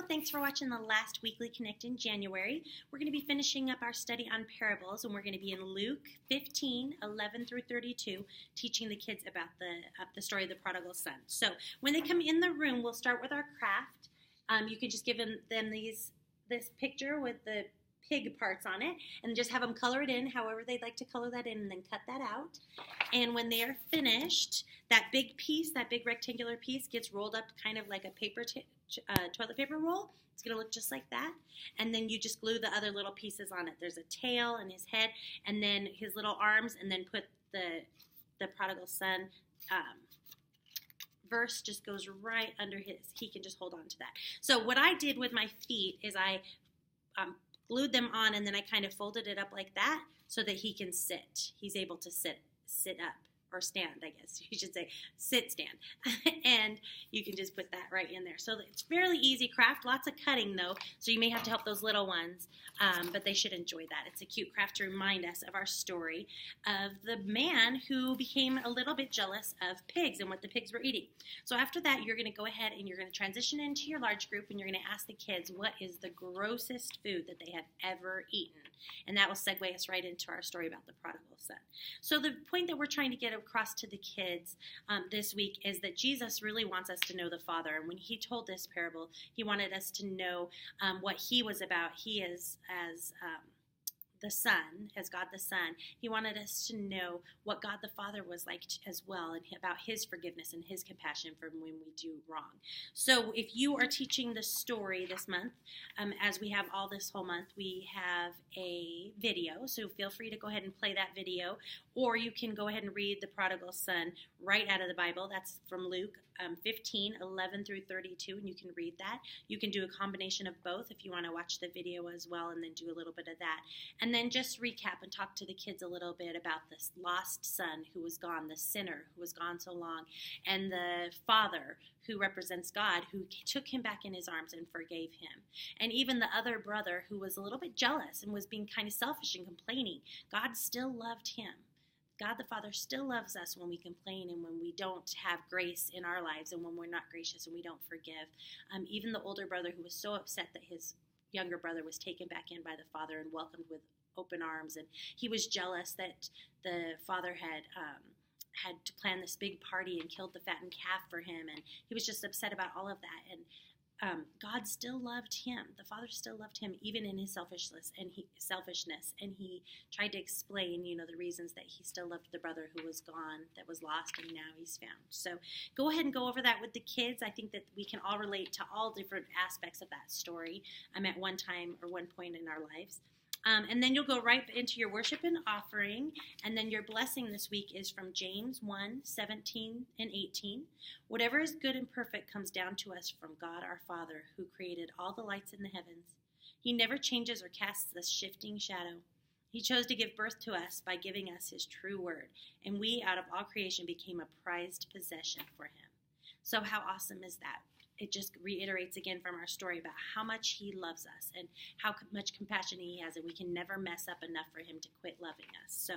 Hello, thanks for watching the last Weekly Connect in January. We're going to be finishing up our study on parables, and we're going to be in Luke 15, 11 through 32, teaching the kids about the story of the prodigal son. So when they come in the room, we'll start with our craft. You could just give them this picture with the pig parts on it, and just have them color it in however they'd like to color that in, and then cut that out. And when they are finished, that big rectangular piece gets rolled up kind of like a toilet paper roll. It's going to look just like that. And then you just glue the other little pieces on it. There's a tail and his head, and then his little arms, and then put the prodigal son verse just goes right under his. He can just hold on to that. So what I did with my feet is I glued them on, and then I kind of folded it up like that so that he can sit. He's able to sit up, or stand, I guess you should say, stand. And you can just put that right in there. So it's fairly easy craft, lots of cutting though, so you may have to help those little ones, but they should enjoy that. It's a cute craft to remind us of our story of the man who became a little bit jealous of pigs and what the pigs were eating. So after that, you're going to go ahead and you're going to transition into your large group, and you're going to ask the kids what is the grossest food that they have ever eaten. And that will segue us right into our story about the prodigal son. So the point that we're trying to get across to the kids this week is that Jesus really wants us to know the Father. And when he told this parable, he wanted us to know what he was about. He is as the Son, as God the Son. He wanted us to know what God the Father was like as well, and about his forgiveness and his compassion for when we do wrong. So if you are teaching the story this month, as we have all this whole month, we have a video. So feel free to go ahead and play that video, or you can go ahead and read the Prodigal Son right out of the Bible. That's from Luke 15, 11 through 32, and you can read that. You can do a combination of both if you want to watch the video as well, and then do a little bit of that. And then just recap and talk to the kids a little bit about this lost son who was gone, the sinner who was gone so long, and the father who represents God, who took him back in his arms and forgave him. And even the other brother who was a little bit jealous and was being kind of selfish and complaining. God still loved him. God the Father still loves us when we complain and when we don't have grace in our lives, and when we're not gracious and we don't forgive. Even the older brother who was so upset that his younger brother was taken back in by the father and welcomed with open arms, and he was jealous that the father had to plan this big party and killed the fattened calf for him, and he was just upset about all of that. And God still loved him. The Father still loved him, even in his selfishness, and he tried to explain, the reasons that he still loved the brother who was gone, that was lost, and now he's found. So go ahead and go over that with the kids. I think that we can all relate to all different aspects of that story at one time or one point in our lives. And then you'll go right into your worship and offering. And then your blessing this week is from James 1, 17 and 18. Whatever is good and perfect comes down to us from God our Father, who created all the lights in the heavens. He never changes or casts a shifting shadow. He chose to give birth to us by giving us his true word. And we, out of all creation, became a prized possession for him. So how awesome is that? It just reiterates again from our story about how much he loves us and how much compassion he has, and we can never mess up enough for him to quit loving us. So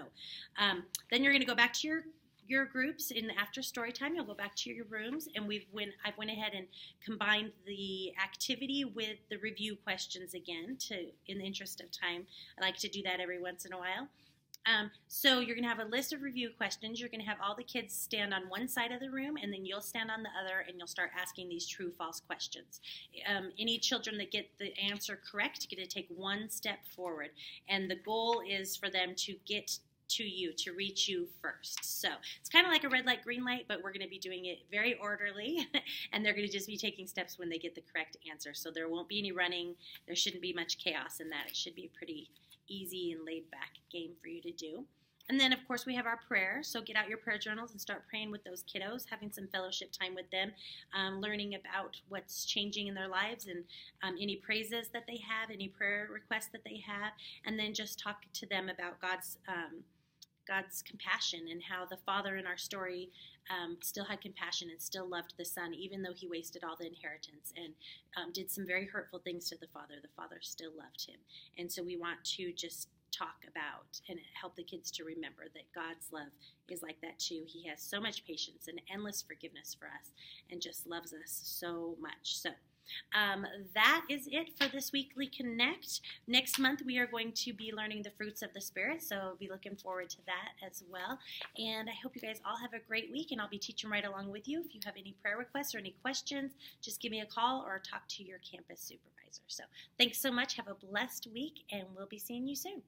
then you're going to go back to your groups in the after story time. You'll go back to your rooms, and I went ahead and combined the activity with the review questions again in the interest of time. I like to do that every once in a while. So you're going to have a list of review questions. You're going to have all the kids stand on one side of the room, and then you'll stand on the other, and you'll start asking these true-false questions. Any children that get the answer correct get to take one step forward, and the goal is for them to get to you, to reach you first. So it's kind of like a red light, green light, but we're going to be doing it very orderly, and they're going to just be taking steps when they get the correct answer. So there won't be any running. There shouldn't be much chaos in that. It should be a pretty easy and laid-back game for you to do. And then, of course, we have our prayer. So get out your prayer journals and start praying with those kiddos, having some fellowship time with them, learning about what's changing in their lives, and any praises that they have, any prayer requests that they have, and then just talk to them about God's compassion, and how the Father in our story still had compassion and still loved the Son, even though he wasted all the inheritance and did some very hurtful things to the Father. The Father still loved him. And so we want to just talk about and help the kids to remember that God's love is like that too. He has so much patience and endless forgiveness for us, and just loves us so much. So That is it for this weekly Connect. Next month, we are going to be learning the fruits of the Spirit, so I'll be looking forward to that as well. And I hope you guys all have a great week, and I'll be teaching right along with you. If you have any prayer requests or any questions, just give me a call or talk to your campus supervisor. So thanks so much. Have a blessed week, and we'll be seeing you soon.